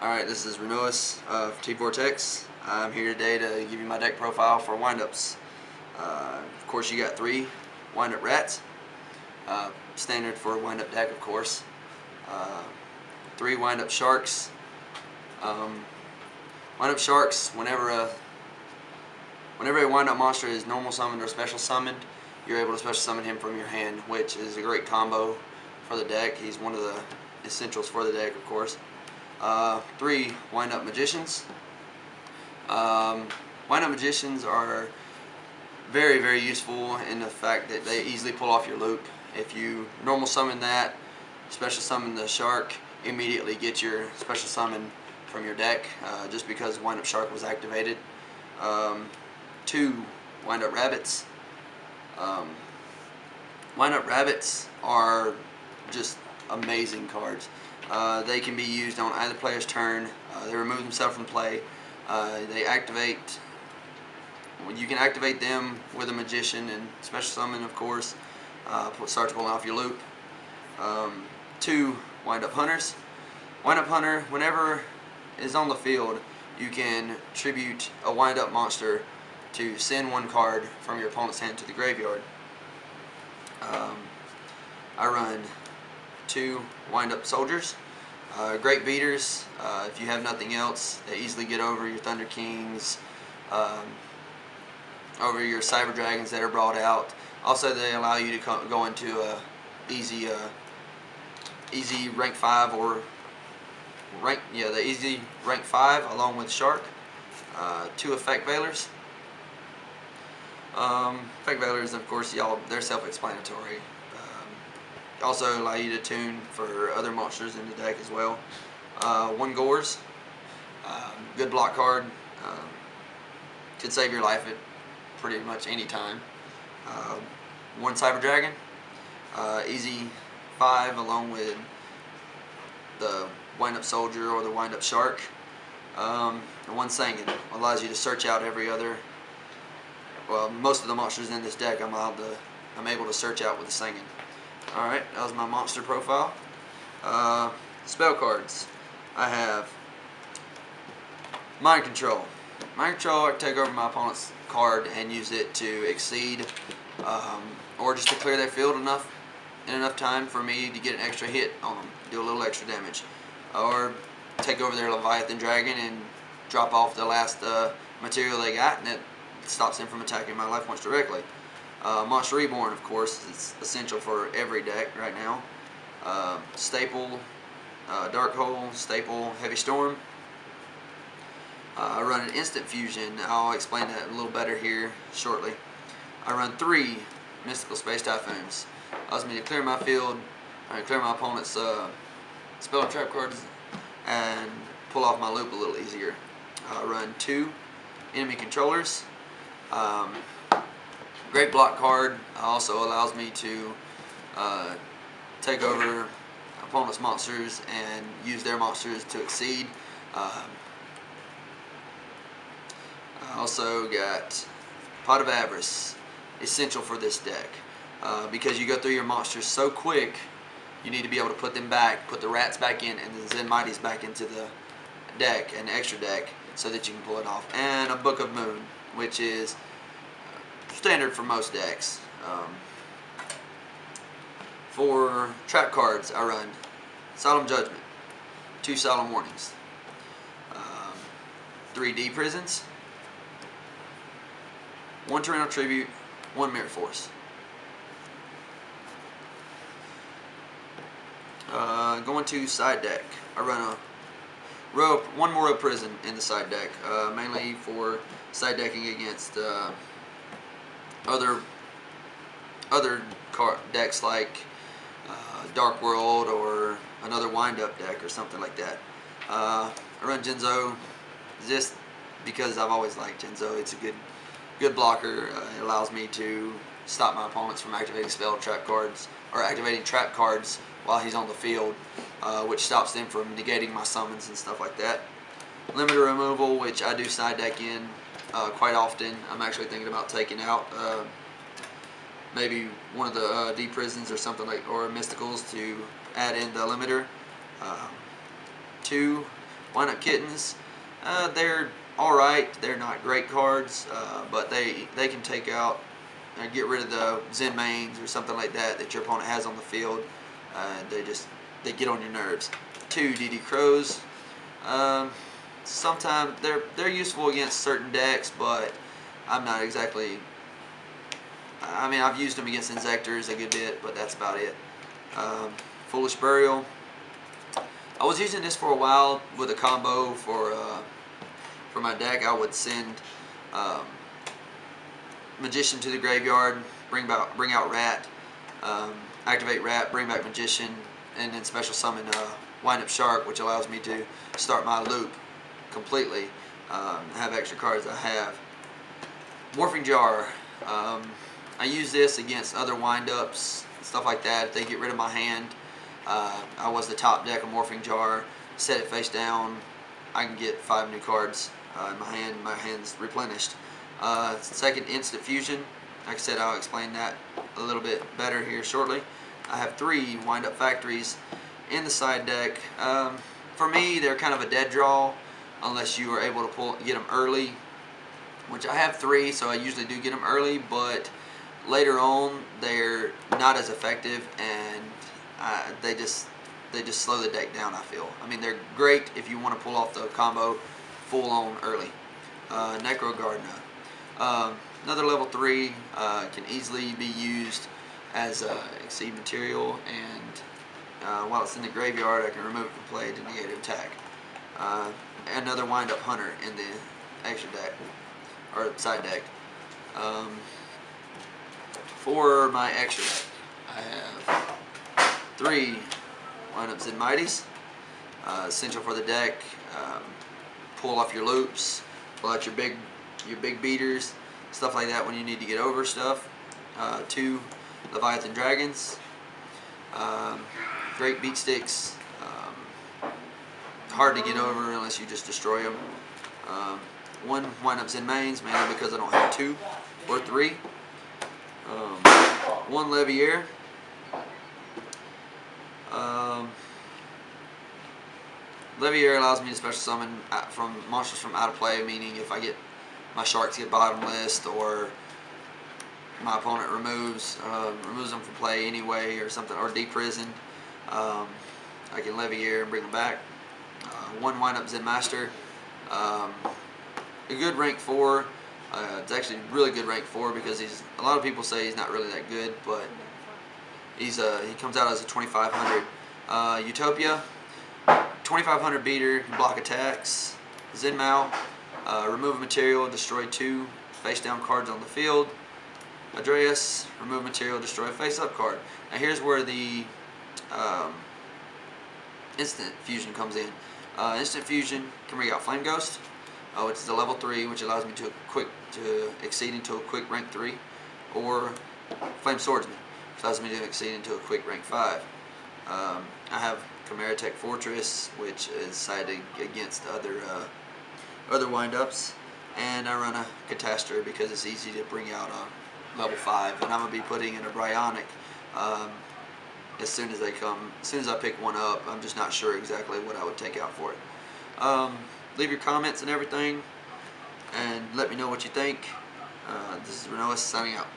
Alright, this is Raynous of Vortex. I'm here today to give you my deck profile for windups. Of course, you got 3 windup rats, standard for a windup deck, of course. 3 windup sharks. Windup sharks, whenever a windup monster is normal summoned or special summoned, you're able to special summon him from your hand, which is a great combo for the deck. He's one of the essentials for the deck, of course. 3 wind-up magicians. Wind-up magicians are very, very useful in the fact that they easily pull off your loop. If you normal summon that, special summon the shark, immediately get your special summon from your deck just because wind-up shark was activated. 2 wind-up rabbits. Wind-up rabbits are just amazing cards. They can be used on either player's turn. They remove themselves from play. They activate. You can activate them with a magician and special summon, of course. Start pulling off your loop. 2 wind-up hunters. Wind-up hunter, whenever is on the field, you can tribute a wind-up monster to send 1 card from your opponent's hand to the graveyard. I run 2 wind-up soldiers. Great beaters. If you have nothing else, they easily get over your Thunder Kings, over your Cyber Dragons that are brought out. Also, they allow you to go into a easy rank 5 or the easy rank 5 along with Shark. 2 effect veilers. Effect veilers, of course, they're self-explanatory. Also allow you to tune for other monsters in the deck as well. 1 Gores, good block card, could save your life at pretty much any time. 1 Cyber Dragon, easy 5 along with the wind-up soldier or the wind-up shark. 1 Sangan allows you to search out most of the monsters in this deck. I'm able to search out with the Sangan. Alright, that was my monster profile. Spell cards. I have Mind Control. Mind Control, I can take over my opponent's card and use it to exceed or just to clear their field in enough time for me to get an extra hit on them, do a little extra damage. Or take over their Leviathan Dragon and drop off the last material they got, and it stops them from attacking my life points directly. Monster Reborn, of course, is essential for every deck right now. Staple, Dark Hole, Staple, Heavy Storm. I run an Instant Fusion. I'll explain that a little better here shortly. I run 3 Mystical Space Typhoons. Allows me to clear my field, clear my opponent's spell and trap cards, and pull off my loop a little easier. I run 2 Enemy Controllers. Great block card. Also allows me to take over opponent's monsters and use their monsters to exceed. I also got Pot of Avarice, essential for this deck. Because you go through your monsters so quick, you need to be able to put them back, put the rats back in, and the Zen Mighties back into the deck, an extra deck, so that you can pull it off. And a Book of Moon, which is standard for most decks. For trap cards, I run Solemn Judgment, 2 Solemn Warnings, 3 D Prisons, 1 Torrential Tribute, 1 Mirror Force. Going to side deck, I run one more Row Prison in the side deck, mainly for side decking against other decks like Dark World or another wind-up deck or something like that. I run Genzo just because I've always liked Genzo. It's a good blocker. It allows me to stop my opponents from activating spell trap cards or activating trap cards while he's on the field, which stops them from negating my summons and stuff like that. Limiter removal, which I do side deck in quite often. I'm actually thinking about taking out maybe one of the D Prisons or something like, or Mysticals to add in the limiter. 2 Wind-Up Kittens, they're alright. They're not great cards, but they can take out, get rid of the Zen Mains or something like that that your opponent has on the field. They get on your nerves. 2 DD Crows. Sometimes they're useful against certain decks, but I'm not exactly. I mean, I've used them against Insectors a good bit, but that's about it. Foolish Burial. I was using this for a while with a combo for my deck. I would send Magician to the graveyard, bring out Rat, activate Rat, bring back Magician, and then special summon Wind-Up Shark, which allows me to start my loop completely. Have extra cards I have. Morphing Jar. I use this against other wind-ups, stuff like that. If they get rid of my hand, I was the top deck of Morphing Jar, set it face down, I can get 5 new cards in my hand. My hand's replenished. Second, Instant Fusion. Like I said, I'll explain that a little bit better here shortly. I have 3 Wind-Up Factories in the side deck. For me, they're kind of a dead draw unless you are able to get them early, which I have 3, so I usually do get them early, but later on they're not as effective, and they just slow the deck down, I feel. I mean, they're great if you want to pull off the combo full on early. Necro Gardener. Another level 3, can easily be used as exceed material, and while it's in the graveyard, I can remove it from play to negate an attack. Another Wind-Up Hunter in the extra deck, or side deck. For my extra deck, I have 3 Wind-Up Zen Mighties. Essential for the deck. Pull off your loops, pull out your big beaters, stuff like that when you need to get over stuff. 2 Leviathan Dragons. Great beat sticks. Hard to get over unless you just destroy them. 1 Wind-Up Zen Mains, mainly because I don't have 2 or 3. 1 Levier. Levier allows me to special summon from monsters from out of play, meaning if I get my sharks get bottomless, or my opponent removes them from play anyway, or something, or deprisoned, I can Levier and bring them back. 1 Wind-Up Zen Master. A good rank 4. It's actually really good rank 4 because a lot of people say he's not really that good, but he comes out as a 2500. Utopia. 2500 beater, block attacks. Zen Mao. Remove a material, destroy 2 face down cards on the field. Adreus. Remove material, destroy a face up card. Now here's where the Instant Fusion comes in. Instant Fusion can bring out Flame Ghost, which is a level 3, which allows me to exceed into a quick rank 3, or Flame Swordsman, which allows me to exceed into a quick rank 5. I have Chimera Tech Fortress, which is sided against other wind-ups, and I run a Catastor because it's easy to bring out a level 5, and I'm gonna be putting in a Bryonic as soon as they come. As soon as I pick one up, I'm just not sure exactly what I would take out for it. Leave your comments and everything, and let me know what you think. This is Raynous signing out.